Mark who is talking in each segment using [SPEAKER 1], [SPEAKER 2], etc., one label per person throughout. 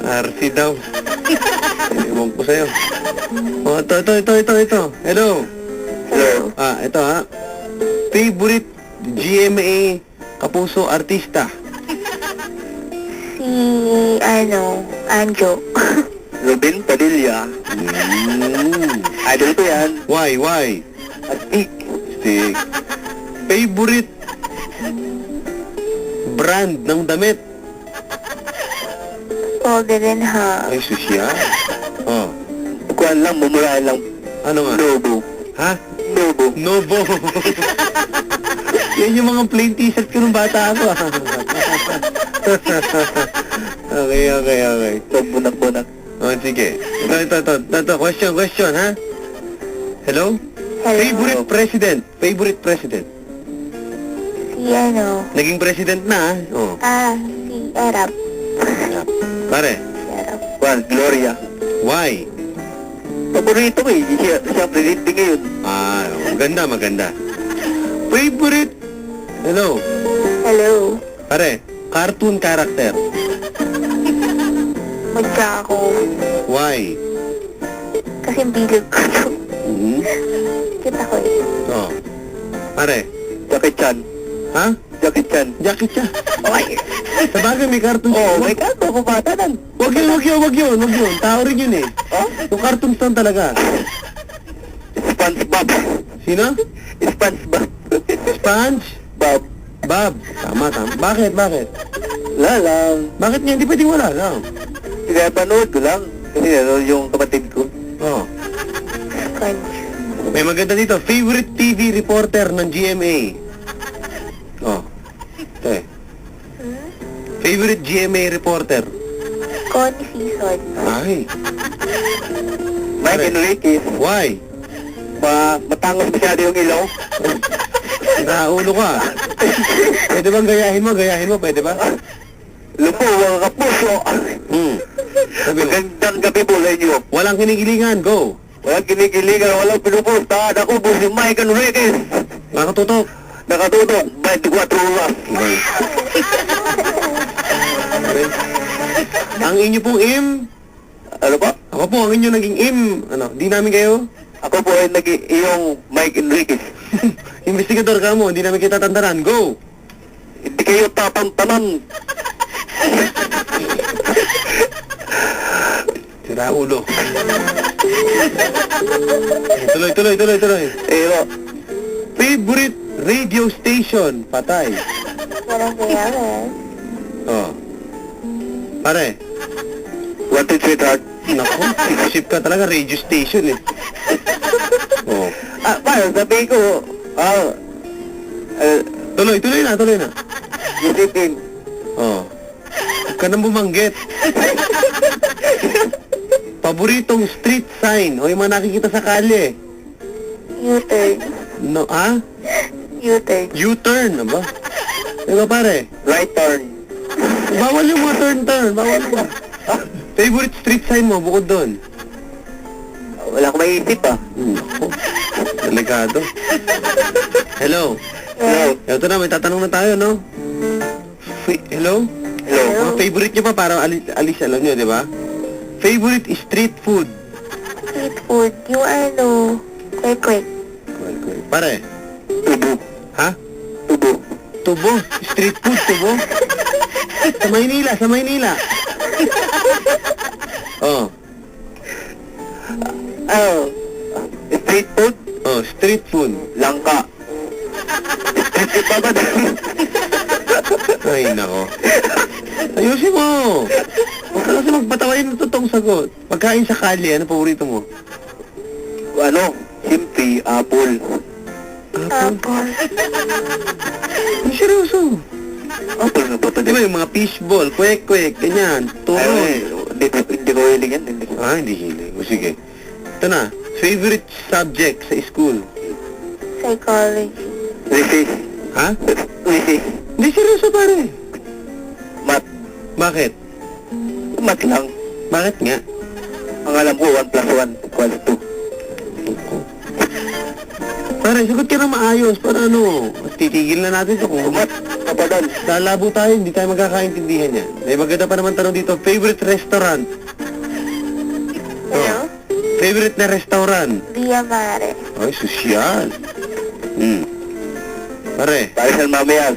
[SPEAKER 1] RC daw. Ewan ko sa'yo. Oh, ito. Hello.
[SPEAKER 2] Hello.
[SPEAKER 1] Ito ha. Favorite GMA kapuso artista?
[SPEAKER 2] Si, Anjo.
[SPEAKER 3] Robin Padilla. Idol ko yan.
[SPEAKER 1] Why?
[SPEAKER 3] Astig.
[SPEAKER 1] Stick. Favorite brand ng damit?
[SPEAKER 2] Golden ha.
[SPEAKER 1] Ay, susya. Oh,
[SPEAKER 3] Kuhan lang, mumurahan lang.
[SPEAKER 1] ano nga?
[SPEAKER 3] Nobo.
[SPEAKER 1] Ha?
[SPEAKER 3] Nobo.
[SPEAKER 1] Novo. Yan yung mga plain t-shirt ko nung bata ako. Okay.
[SPEAKER 3] So, bunak-bunak.
[SPEAKER 1] Oh, sige. Ito. Question, ha? Hello?
[SPEAKER 2] Hello.
[SPEAKER 1] Favorite president?
[SPEAKER 2] Si,
[SPEAKER 1] Naging president na, ha? Oh.
[SPEAKER 2] si Arab.
[SPEAKER 1] Pare,
[SPEAKER 2] Si Arab.
[SPEAKER 3] Kuhan, Gloria.
[SPEAKER 1] why?
[SPEAKER 3] Paborito ko eh. Siya presidente ngayon.
[SPEAKER 1] Maganda. Favorite? Hello?
[SPEAKER 2] Hello.
[SPEAKER 1] Pare, cartoon character.
[SPEAKER 2] Magka ako.
[SPEAKER 1] Why?
[SPEAKER 2] Kasi bilag ko to.
[SPEAKER 1] Mhm.
[SPEAKER 2] Kita ko eh.
[SPEAKER 1] Oh. Pare,
[SPEAKER 3] Jackie Chan.
[SPEAKER 1] ha?
[SPEAKER 3] Jackie Chan.
[SPEAKER 1] Jackie Chan. Okay. Sa bagay, may cartoon.
[SPEAKER 3] Oh, may kato ko bata nan.
[SPEAKER 1] Wag yun. Tao rin yun eh.
[SPEAKER 3] Oh?
[SPEAKER 1] Yung cartoon stand talaga.
[SPEAKER 3] SpongeBob.
[SPEAKER 1] Sino?
[SPEAKER 3] SpongeBob.
[SPEAKER 1] Sponge?
[SPEAKER 3] Bob.
[SPEAKER 1] Tama. Bakit?
[SPEAKER 3] Wala lang.
[SPEAKER 1] Bakit nga? Hindi pwedeng wala lang.
[SPEAKER 3] Kaya panood ko lang. Kasi yung kapatid ko.
[SPEAKER 1] Oh.
[SPEAKER 2] Sponge.
[SPEAKER 1] May maganda dito. Favorite TV reporter ng GMA? Oh. Ito eh. Favorite GMA reporter?
[SPEAKER 2] Connie Season.
[SPEAKER 1] Ay.
[SPEAKER 3] Mike Enriquez.
[SPEAKER 1] Why?
[SPEAKER 3] Matangos masyado yung ilaw.
[SPEAKER 1] Naulo ka. Pwede bang gayahin mo? Pwede ba?
[SPEAKER 3] Lumuwang kapuso.
[SPEAKER 1] Sabi mo.
[SPEAKER 3] Magandang gabi po sa inyo.
[SPEAKER 1] Walang kinikilingan. Go.
[SPEAKER 3] Walang kinikilingan, walang pinupustahan. Ako po si Mike Enriquez.
[SPEAKER 1] Nakatutok.
[SPEAKER 3] Nakatutok, 24 oras.
[SPEAKER 1] Okay. Ang inyo pong im?
[SPEAKER 3] Ano pa?
[SPEAKER 1] Ako po, ang inyo naging im. Di namin kayo?
[SPEAKER 3] Ako po ay iyong Mike Enriquez.
[SPEAKER 1] Investigador ka mo, hindi namin kita tantanan. Go!
[SPEAKER 3] Hindi kayo tatantanan.
[SPEAKER 1] Sira ulo. Tuloy.
[SPEAKER 3] Pero,
[SPEAKER 1] Favorite radio station? Patay.
[SPEAKER 2] Walang gayaman.
[SPEAKER 1] Oh. Pare.
[SPEAKER 3] what is sweetheart?
[SPEAKER 1] Naku, sip ka talaga, radio station eh. Oh.
[SPEAKER 3] Paano sabihin ko,
[SPEAKER 1] Tuloy na.
[SPEAKER 3] isipin.
[SPEAKER 1] Oh. Huwag ka nang bumanggit. Paboritong street sign o yung mga nakikita sa kalye?
[SPEAKER 2] U-turn.
[SPEAKER 1] No, ha?
[SPEAKER 2] U-turn.
[SPEAKER 1] U-turn, ba? Diba pare?
[SPEAKER 3] Right turn.
[SPEAKER 1] Bawal yung mga turn. Bawal yung... Favorite street sign mo bukod doon?
[SPEAKER 3] Wala akong maisip
[SPEAKER 1] Ako. Delikado. Hello?
[SPEAKER 3] Hello?
[SPEAKER 1] Ito na, may tatanong na tayo, no? Hello?
[SPEAKER 3] Hello?
[SPEAKER 1] Mga favorite nyo pa, parang alis alam nyo, di ba? Favorite street food?
[SPEAKER 2] Street food. Yung kwek-kwek.
[SPEAKER 1] Pare?
[SPEAKER 3] Tubo.
[SPEAKER 1] Ha?
[SPEAKER 3] Tubo.
[SPEAKER 1] Tubo? Street food, tubo? Sa Maynila. Oh.
[SPEAKER 3] Street food?
[SPEAKER 1] Oh, street food.
[SPEAKER 3] Langka. Street food ba ba?
[SPEAKER 1] Ay, nako. Ayusin mo. Huwag ka kasi magpatawain ng totoong sagot. Pagkain sa kalye, ano paborito mo?
[SPEAKER 3] Siyempre, apple.
[SPEAKER 2] Apple.
[SPEAKER 1] Ano seryoso?
[SPEAKER 3] Apple na ba ito?
[SPEAKER 1] Di ba yung mga fishball, kwek-kwek, ganyan, turo.
[SPEAKER 3] Hindi ko hiling yan.
[SPEAKER 1] Hindi hiling. O sige. Ito na. Favorite subject sa school?
[SPEAKER 2] Psychology.
[SPEAKER 3] Recess.
[SPEAKER 1] Ha?
[SPEAKER 3] Recess.
[SPEAKER 1] Hindi seryoso pare.
[SPEAKER 3] Math.
[SPEAKER 1] Bakit?
[SPEAKER 3] Math lang.
[SPEAKER 1] Bakit nga?
[SPEAKER 3] Ang alam ko, 1 plus 1 equals 2.
[SPEAKER 1] Pare, sagot ka na maayos para titigil na natin ito kung...
[SPEAKER 3] Math. Kapag babatan.
[SPEAKER 1] Lalabo tayo, hindi tayo magkakaintindihan yan. May maganda pa naman tanong dito, favorite restaurant?
[SPEAKER 2] Hello?
[SPEAKER 1] Favorite na restaurant?
[SPEAKER 2] Via Mare.
[SPEAKER 1] Ay, sosyal. Pare.
[SPEAKER 3] Parisan mamayas.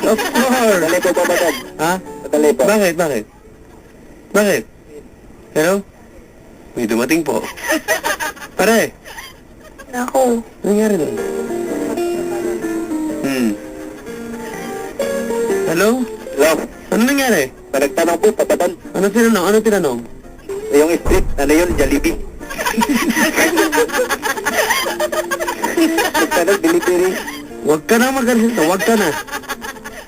[SPEAKER 1] Of course.
[SPEAKER 3] Dali po babatan.
[SPEAKER 1] Ha?
[SPEAKER 3] Dali po.
[SPEAKER 1] Bakit? Bakit? Hello? May dumating po. Pare,
[SPEAKER 2] Naku.
[SPEAKER 1] ano nangyari doon? Hello?
[SPEAKER 3] Hello.
[SPEAKER 1] Ano nangyari?
[SPEAKER 3] Nagtanong po, babatan.
[SPEAKER 1] Ano tinanong? Ano tinanong?
[SPEAKER 3] Yung street, ano yun? Jollibee. Nagtanong, delivery.
[SPEAKER 1] Huwag ka na mag-arsito. Huwag ka na.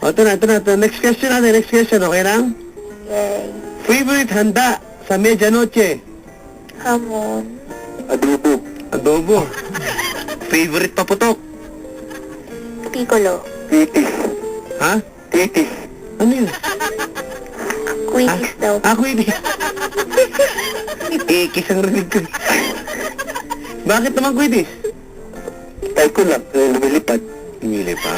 [SPEAKER 1] O, ito na. Next question natin. Next question, okay lang?
[SPEAKER 2] Yay.
[SPEAKER 1] Favorite handa sa medianoche?
[SPEAKER 2] Hamon.
[SPEAKER 3] Adobo.
[SPEAKER 1] Adobo. Favorite paputok?
[SPEAKER 2] Piccolo.
[SPEAKER 3] Titis.
[SPEAKER 1] Ha?
[SPEAKER 3] Titis.
[SPEAKER 1] Ano yun?
[SPEAKER 2] Quitis daw.
[SPEAKER 1] Ako hindi. Kisang rinig ko. Bakit naman kwitis?
[SPEAKER 3] Type ko lang, lumilipad.
[SPEAKER 1] Pumili pa.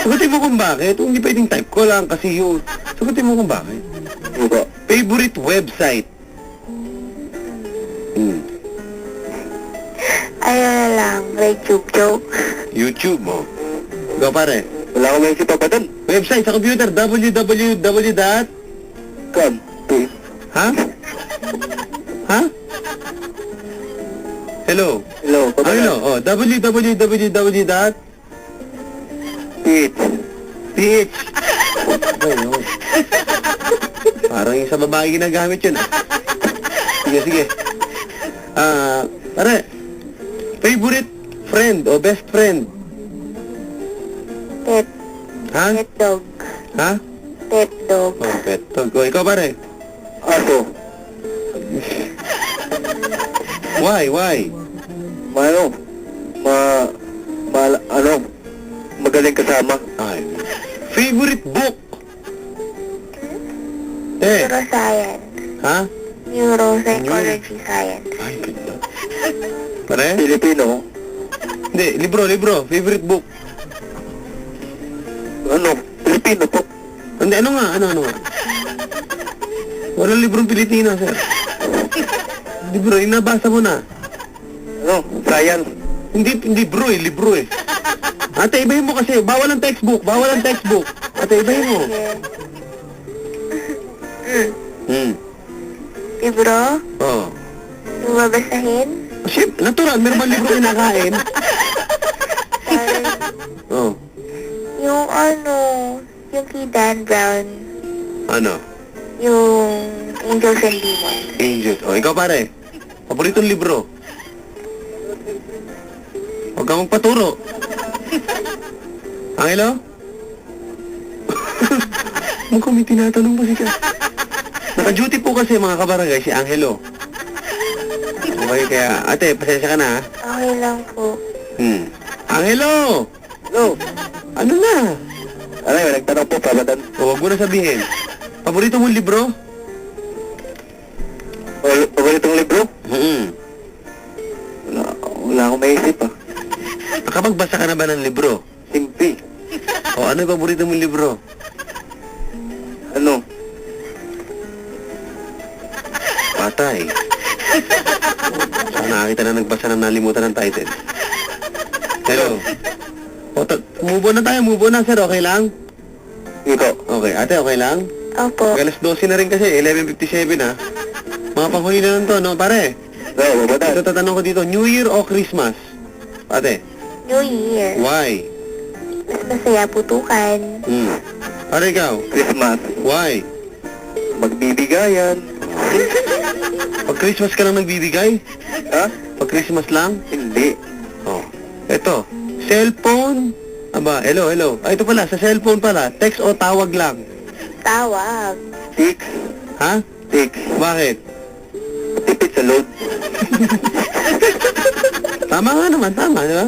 [SPEAKER 1] Sagutin mo kung bakit. Kung hindi pwedeng type ko lang kasi yun. Sagutin mo kung bakit.
[SPEAKER 3] Diba?
[SPEAKER 1] Favorite website?
[SPEAKER 2] Ayaw na lang. YouTube joke.
[SPEAKER 1] YouTube mo. Go pare.
[SPEAKER 3] Wala akong may si babatan.
[SPEAKER 1] Website sa computer, www.
[SPEAKER 3] Come.
[SPEAKER 1] Ha? Ha? Hello?
[SPEAKER 3] Hello, babatan.
[SPEAKER 1] Ano? Oh, www.
[SPEAKER 3] Pits.
[SPEAKER 1] PH. Okay, okay. Parang yung sa babae ginagamit yun. Sige. Pare. Favorite friend o best friend?
[SPEAKER 2] Pet.
[SPEAKER 1] Ha?
[SPEAKER 2] Pet dog.
[SPEAKER 1] Ha?
[SPEAKER 2] Pet dog.
[SPEAKER 1] Oh, pet dog. O, ikaw pare.
[SPEAKER 3] Aso.
[SPEAKER 1] Why?
[SPEAKER 3] Ano? Magaling kasama.
[SPEAKER 1] Ay. Favorite book?
[SPEAKER 2] Neuroscience.
[SPEAKER 1] Ha?
[SPEAKER 2] Neuropsychology science.
[SPEAKER 1] Ay, ganda. Pare?
[SPEAKER 3] Filipino.
[SPEAKER 1] Hindi, libro. Favorite book?
[SPEAKER 3] Ano? Filipino po.
[SPEAKER 1] Hindi, ano nga? Walang librong Pilipino, sir. Libro, inabasa mo na.
[SPEAKER 3] Ano? Science.
[SPEAKER 1] Hindi libro eh. Ate, ibahin mo kasi. Bawal ang textbook. Ate, ibahin mo.
[SPEAKER 2] Libro?
[SPEAKER 1] Oo.
[SPEAKER 2] Yung babasahin?
[SPEAKER 1] Shit, natural. Meron bang libro kinakain? Oo.
[SPEAKER 2] Yung yung kay Dan Brown.
[SPEAKER 1] Ano?
[SPEAKER 2] Yung Angels and Demons.
[SPEAKER 1] Angels. O, ikaw pare. Paboritong libro. Huwag kang magpaturo. Angelo? Mukhang may tinatanong pa siya. Naka-duty po kasi mga kabarangay si Angelo. Okay, kaya ate, pasensya ka na ha.
[SPEAKER 2] Okay lang po.
[SPEAKER 1] Angelo!
[SPEAKER 3] Hello.
[SPEAKER 1] Ano na?
[SPEAKER 3] Ano yun? Nagtanong po, babatan.
[SPEAKER 1] O, huwag mo na sabihin. Paborito mong libro?
[SPEAKER 3] Paboritong libro? Wala akong maisip ah.
[SPEAKER 1] Nakapagbasa ka na ba ng libro?
[SPEAKER 3] Simpi.
[SPEAKER 1] O, ano yung paborito mong libro?
[SPEAKER 3] Ano?
[SPEAKER 1] Patay. Sana kita na nagbasa na nalimutan ng title. Hello. O, move on na sir, okay lang?
[SPEAKER 3] Ito.
[SPEAKER 1] Okay, ate, okay lang?
[SPEAKER 2] Opo.
[SPEAKER 1] Alas 12 na rin kasi, 11:57 ha. Mga panghuli na lang to, no, pare?
[SPEAKER 3] No, babatan.
[SPEAKER 1] Ito tatanong ko dito, New Year o Christmas? Ate,
[SPEAKER 2] New Year.
[SPEAKER 1] why?
[SPEAKER 2] Mas masaya putukan.
[SPEAKER 1] Pare ikaw,
[SPEAKER 3] Christmas.
[SPEAKER 1] why?
[SPEAKER 3] Magbibigayan.
[SPEAKER 1] Pag Christmas ka lang nagbibigay?
[SPEAKER 3] Ha?
[SPEAKER 1] Pag Christmas lang?
[SPEAKER 3] Hindi.
[SPEAKER 1] Oh. Ito, cellphone? Aba, hello. Ay, ito pala, sa cellphone pala, text o tawag lang?
[SPEAKER 2] Tawag.
[SPEAKER 3] 6.
[SPEAKER 1] Ha?
[SPEAKER 3] 6.
[SPEAKER 1] Bakit?
[SPEAKER 3] Tipid sa load.
[SPEAKER 1] Tama nga naman, di ba?